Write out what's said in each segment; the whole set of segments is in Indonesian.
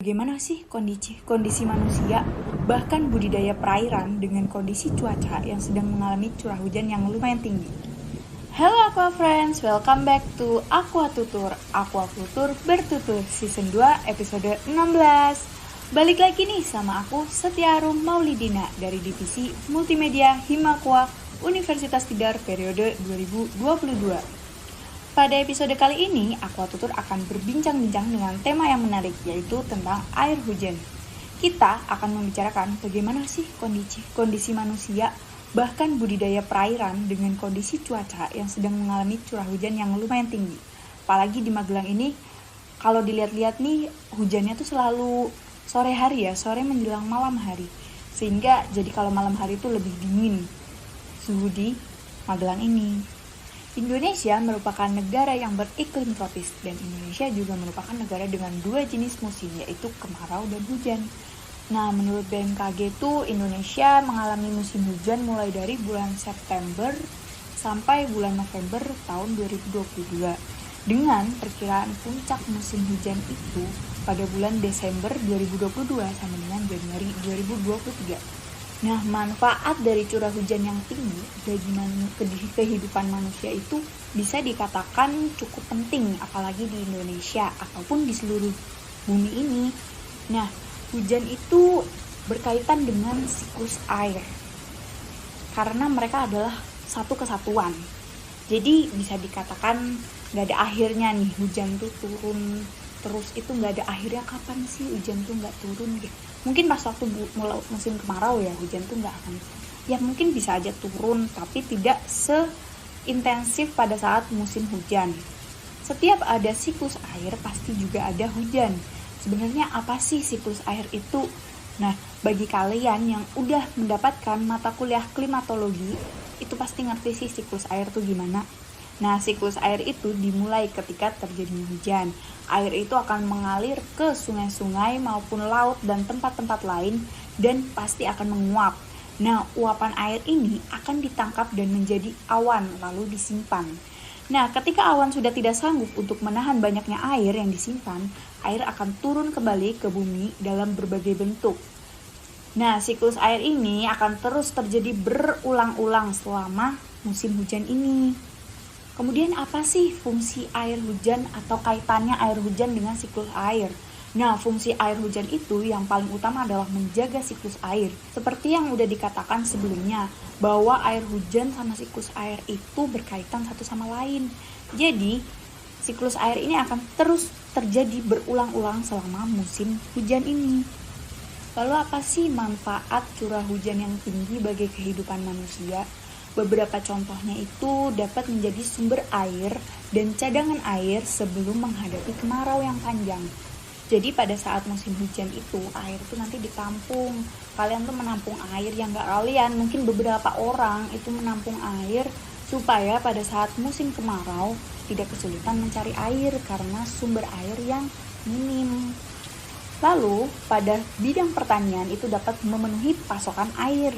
bagaimana sih kondisi manusia, bahkan budidaya perairan dengan kondisi cuaca yang sedang mengalami curah hujan yang lumayan tinggi. Hello Aqua Friends, welcome back to Aqua Tutur bertutur season 2 episode 16. Balik lagi nih sama aku Setyarum Maulidina dari divisi Multimedia Himakwa Universitas Tidar periode 2022. Pada episode kali ini, Aqua Tutur akan berbincang-bincang dengan tema yang menarik, yaitu tentang air hujan. Kita akan membicarakan bagaimana sih kondisi manusia, bahkan budidaya perairan dengan kondisi cuaca yang sedang mengalami curah hujan yang lumayan tinggi. Apalagi di Magelang ini, kalau dilihat-lihat nih, hujannya tuh selalu sore hari ya, sore menjelang malam hari. Sehingga jadi kalau malam hari itu lebih dingin suhu di Magelang ini. Indonesia merupakan negara yang beriklim tropis dan Indonesia juga merupakan negara dengan dua jenis musim, yaitu kemarau dan hujan. Nah, menurut BMKG itu Indonesia mengalami musim hujan mulai dari bulan September sampai bulan November tahun 2022 dengan perkiraan puncak musim hujan itu pada bulan Desember 2022 sampai dengan Januari 2023. Nah, manfaat dari curah hujan yang tinggi bagi kehidupan manusia itu bisa dikatakan cukup penting, apalagi di Indonesia ataupun di seluruh bumi ini. Nah, hujan itu berkaitan dengan siklus air, karena mereka adalah satu kesatuan. Jadi bisa dikatakan gak ada akhirnya nih hujan tuh turun terus, itu gak ada akhirnya. Kapan sih hujan tuh gak turun gitu? Mungkin pas waktu mulai musim kemarau ya hujan tuh gak akan, ya mungkin bisa aja turun tapi tidak seintensif pada saat musim hujan. Setiap ada siklus air pasti juga ada hujan. Sebenarnya apa sih siklus air itu? Nah, bagi kalian yang udah mendapatkan mata kuliah klimatologi, itu pasti ngerti sih siklus air tuh gimana. Nah, siklus air itu dimulai ketika terjadinya hujan. Air itu akan mengalir ke sungai-sungai maupun laut dan tempat-tempat lain dan pasti akan menguap. Nah, uapan air ini akan ditangkap dan menjadi awan lalu disimpan. Nah, ketika awan sudah tidak sanggup untuk menahan banyaknya air yang disimpan, air akan turun kembali ke bumi dalam berbagai bentuk. Nah, siklus air ini akan terus terjadi berulang-ulang selama musim hujan ini. Kemudian apa sih fungsi air hujan atau kaitannya air hujan dengan siklus air? Nah, fungsi air hujan itu yang paling utama adalah menjaga siklus air. Seperti yang udah dikatakan sebelumnya, bahwa air hujan sama siklus air itu berkaitan satu sama lain. Jadi, siklus air ini akan terus terjadi berulang-ulang selama musim hujan ini. Lalu apa sih manfaat curah hujan yang tinggi bagi kehidupan manusia? Beberapa contohnya itu dapat menjadi sumber air dan cadangan air sebelum menghadapi kemarau yang panjang. Jadi pada saat musim hujan itu, air itu nanti ditampung. Kalian tuh menampung air yang gak kalian, mungkin beberapa orang itu menampung air supaya pada saat musim kemarau tidak kesulitan mencari air karena sumber air yang minim. Lalu pada bidang pertanian itu dapat memenuhi pasokan air.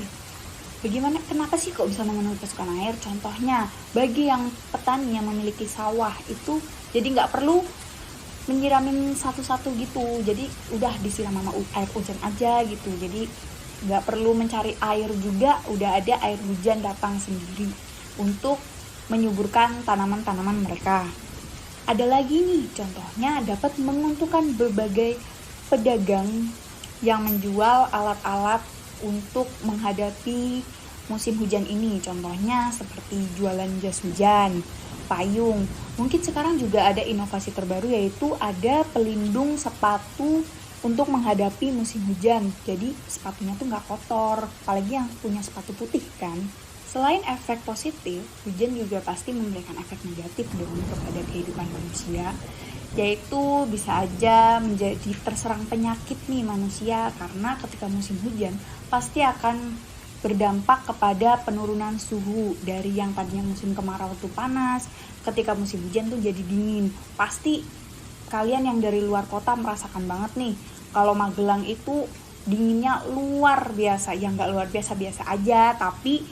Kenapa sih kok bisa memenuhi pasokan air? Contohnya, bagi yang petani yang memiliki sawah itu jadi nggak perlu menyiramin satu-satu gitu. Jadi udah disiram sama air hujan aja gitu. Jadi nggak perlu mencari air juga, udah ada air hujan datang sendiri untuk menyuburkan tanaman-tanaman mereka. Ada lagi nih, contohnya dapat menguntungkan berbagai pedagang yang menjual alat-alat untuk menghadapi musim hujan ini. Contohnya seperti jualan jas hujan, payung. Mungkin sekarang juga ada inovasi terbaru, yaitu ada pelindung sepatu untuk menghadapi musim hujan. Jadi sepatunya tuh gak kotor, apalagi yang punya sepatu putih kan. Selain efek positif, hujan juga pasti memberikan efek negatif dong kepada kehidupan manusia, yaitu bisa aja menjadi terserang penyakit nih manusia, karena ketika musim hujan pasti akan berdampak kepada penurunan suhu dari yang tadinya musim kemarau tuh panas, ketika musim hujan tuh jadi dingin. Pasti kalian yang dari luar kota merasakan banget nih, kalau Magelang itu dinginnya luar biasa, ya nggak luar biasa-biasa aja, tapi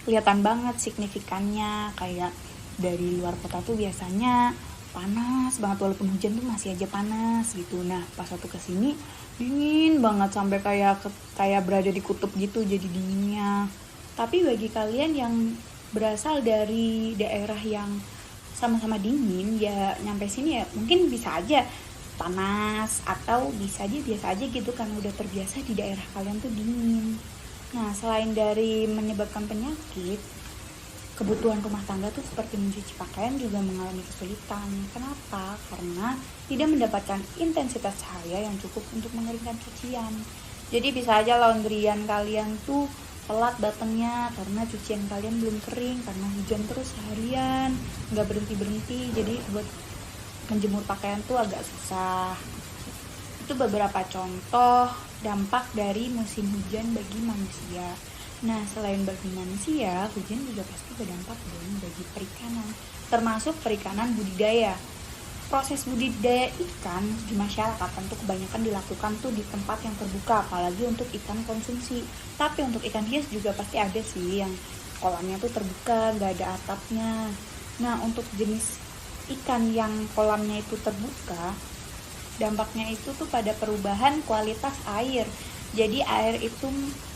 kelihatan banget signifikannya. Kayak dari luar kota tuh biasanya panas banget, walaupun hujan tuh masih aja panas gitu. Nah pas waktu kesini dingin banget sampai kayak berada di kutub gitu jadi dinginnya. Tapi bagi kalian yang berasal dari daerah yang sama-sama dingin ya, nyampe sini ya mungkin bisa aja panas atau bisa aja biasa aja gitu kan, udah terbiasa di daerah kalian tuh dingin. Nah selain dari menyebabkan penyakit, kebutuhan rumah tangga tuh seperti mencuci pakaian juga mengalami kesulitan. Kenapa? Karena tidak mendapatkan intensitas cahaya yang cukup untuk mengeringkan cucian. Jadi bisa aja laundryan kalian tuh telat datangnya karena cucian kalian belum kering karena hujan terus seharian, nggak berhenti-berhenti. Jadi buat menjemur pakaian tuh agak susah. Itu beberapa contoh dampak dari musim hujan bagi manusia. Nah, selain bagi manusia, hujan juga pasti berdampak dong bagi perikanan, termasuk perikanan budidaya. Proses budidaya ikan di masyarakat tentu kebanyakan dilakukan tuh di tempat yang terbuka, apalagi untuk ikan konsumsi. Tapi untuk ikan hias juga pasti ada sih yang kolamnya tuh terbuka, gak ada atapnya. Nah, untuk jenis ikan yang kolamnya itu terbuka, dampaknya itu tuh pada perubahan kualitas air. Jadi air itu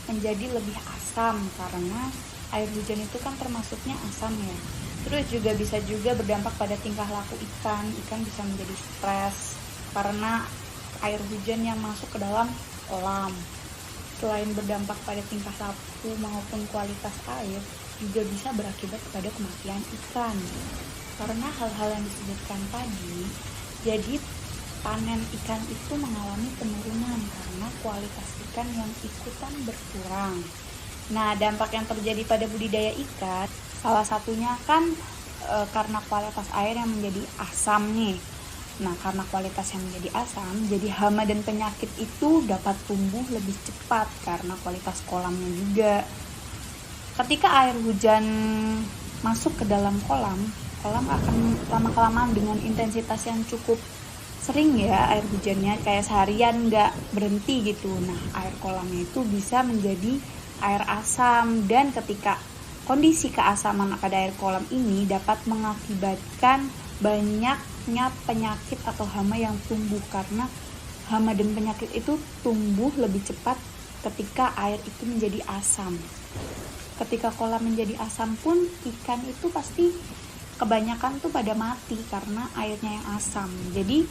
menjadi lebih asam karena air hujan itu kan termasuknya asam ya. Terus juga bisa berdampak pada tingkah laku ikan. Ikan bisa menjadi stres karena air hujan yang masuk ke dalam kolam. Selain berdampak pada tingkah laku maupun kualitas air, juga bisa berakibat kepada kematian ikan. Karena hal-hal yang disebutkan tadi, jadi panen ikan itu mengalami penurunan karena kualitas ikan yang ikutan berkurang. Nah, dampak yang terjadi pada budidaya ikan, salah satunya kan karena kualitas air yang menjadi asam nih. Nah, karena kualitas yang menjadi asam, jadi hama dan penyakit itu dapat tumbuh lebih cepat karena kualitas kolamnya juga. Ketika air hujan masuk ke dalam kolam akan lama-kelamaan dengan intensitas yang cukup sering ya air hujannya, kayak seharian nggak berhenti gitu. Nah, air kolamnya itu bisa menjadi air asam, dan ketika kondisi keasaman pada air kolam ini dapat mengakibatkan banyaknya penyakit atau hama yang tumbuh, karena hama dan penyakit itu tumbuh lebih cepat ketika air itu menjadi asam. Ketika kolam menjadi asam pun ikan itu pasti kebanyakan tuh pada mati karena airnya yang asam. Jadi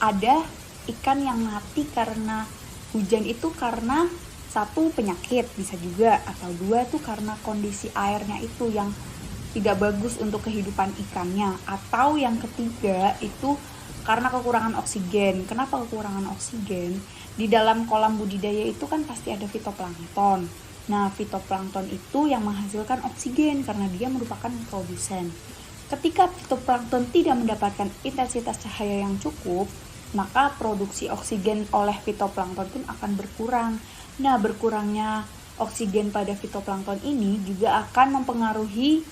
ada ikan yang mati karena hujan itu karena satu penyakit bisa juga, atau dua tuh karena kondisi airnya itu yang tidak bagus untuk kehidupan ikannya, atau yang ketiga itu karena kekurangan oksigen. Kenapa kekurangan oksigen? Di dalam kolam budidaya itu kan pasti ada fitoplankton. Nah, fitoplankton itu yang menghasilkan oksigen karena dia merupakan produsen. Ketika fitoplankton tidak mendapatkan intensitas cahaya yang cukup, maka produksi oksigen oleh fitoplankton pun akan berkurang. Nah, berkurangnya oksigen pada fitoplankton ini juga akan mempengaruhi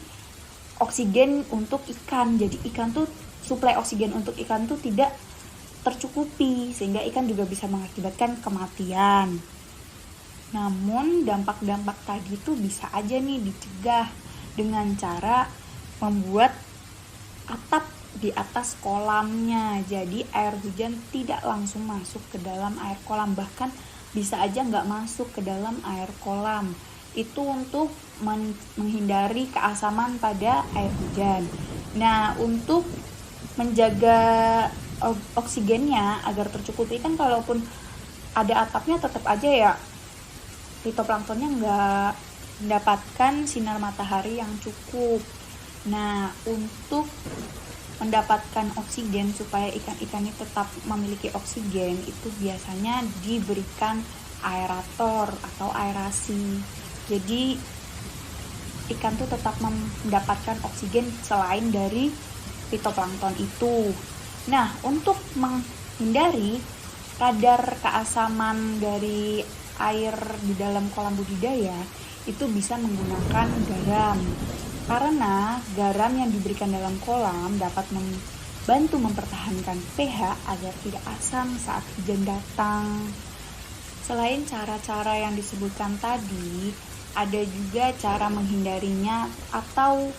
oksigen untuk ikan. Jadi ikan tuh, suplai oksigen untuk ikan tuh tidak tercukupi, sehingga ikan juga bisa mengakibatkan kematian. Namun dampak-dampak tadi tuh bisa aja nih dicegah dengan cara membuat atap di atas kolamnya, jadi air hujan tidak langsung masuk ke dalam air kolam, bahkan bisa aja nggak masuk ke dalam air kolam. Itu untuk menghindari keasaman pada air hujan. Nah, untuk menjaga oksigennya agar tercukupi, kan kalaupun ada atapnya tetap aja ya fitoplanktonnya nggak mendapatkan sinar matahari yang cukup. Nah, untuk mendapatkan oksigen supaya ikan-ikan ini tetap memiliki oksigen, itu biasanya diberikan aerator atau aerasi. Jadi ikan tuh tetap mendapatkan oksigen selain dari fitoplankton itu. Nah, untuk menghindari kadar keasaman dari air di dalam kolam budidaya, itu bisa menggunakan garam. Karena garam yang diberikan dalam kolam dapat membantu mempertahankan pH agar tidak asam saat hujan datang. Selain cara-cara yang disebutkan tadi, ada juga cara menghindarinya atau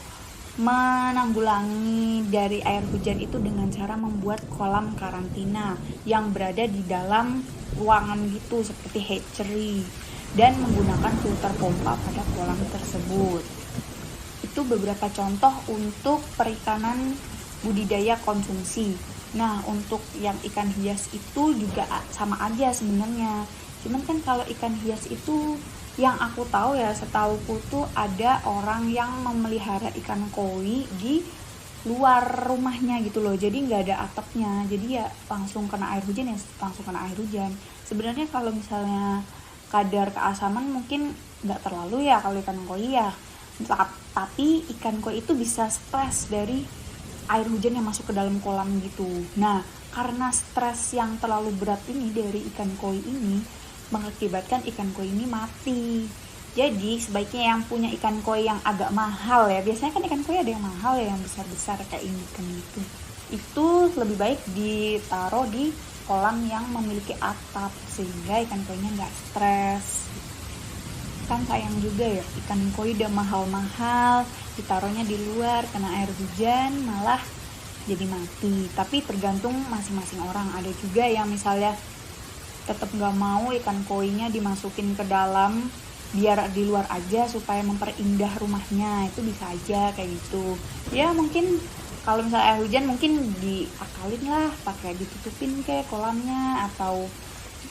menanggulangi dari air hujan itu dengan cara membuat kolam karantina yang berada di dalam ruangan gitu seperti hatchery dan menggunakan filter pompa pada kolam tersebut. Itu beberapa contoh untuk perikanan budidaya konsumsi. Nah, untuk yang ikan hias itu juga sama aja sebenarnya. Cuman kan kalau ikan hias itu yang aku tahu ya, setauku tuh ada orang yang memelihara ikan koi di luar rumahnya gitu loh, jadi nggak ada atapnya, jadi ya langsung kena air hujan, ya langsung kena air hujan. Sebenarnya kalau misalnya kadar keasaman mungkin nggak terlalu ya kalau ikan koi ya, tapi ikan koi itu bisa stres dari air hujan yang masuk ke dalam kolam gitu. Nah, karena stres yang terlalu berat ini dari ikan koi ini mengakibatkan ikan koi ini mati. Jadi sebaiknya yang punya ikan koi yang agak mahal ya, biasanya kan ikan koi ada yang mahal ya, yang besar-besar kayak ini kan gitu, itu lebih baik ditaruh di kolam yang memiliki atap sehingga ikan koinya nggak stres. Kan sayang juga ya, ikan koi udah mahal-mahal ditaruhnya di luar, kena air hujan malah jadi mati. Tapi tergantung masing-masing orang, ada juga yang misalnya tetap nggak mau ikan koinya dimasukin ke dalam, biar di luar aja supaya memperindah rumahnya, itu bisa aja kayak gitu ya. Mungkin kalau misalnya air hujan mungkin diakalin lah, pakai ditutupin kayak kolamnya atau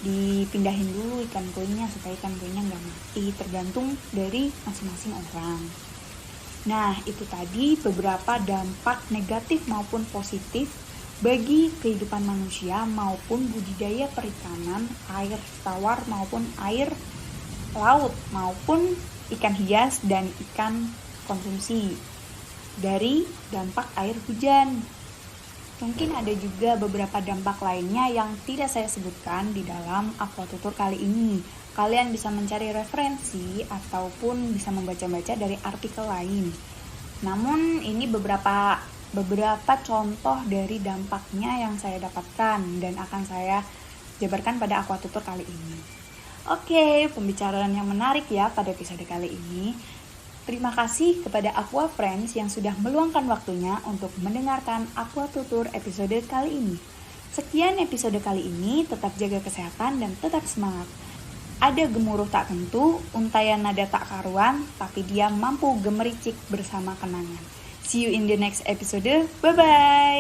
dipindahin dulu ikan koinya supaya ikan koinya nggak mati, tergantung dari masing-masing orang. Nah, itu tadi beberapa dampak negatif maupun positif bagi kehidupan manusia maupun budidaya perikanan air tawar maupun air laut maupun ikan hias dan ikan konsumsi dari dampak air hujan. Mungkin ada juga beberapa dampak lainnya yang tidak saya sebutkan di dalam aquatutur kali ini. Kalian bisa mencari referensi ataupun bisa membaca-baca dari artikel lain. Namun ini beberapa contoh dari dampaknya yang saya dapatkan dan akan saya jabarkan pada aquatutur kali ini. Oke, pembicaraan yang menarik ya pada episode kali ini. Terima kasih kepada Aqua Friends yang sudah meluangkan waktunya untuk mendengarkan aquatutur episode kali ini. Sekian episode kali ini, tetap jaga kesehatan dan tetap semangat. Ada gemuruh tak tentu, untayan nada tak karuan, tapi dia mampu gemericik bersama kenangan. See you in the next episode. Bye-bye!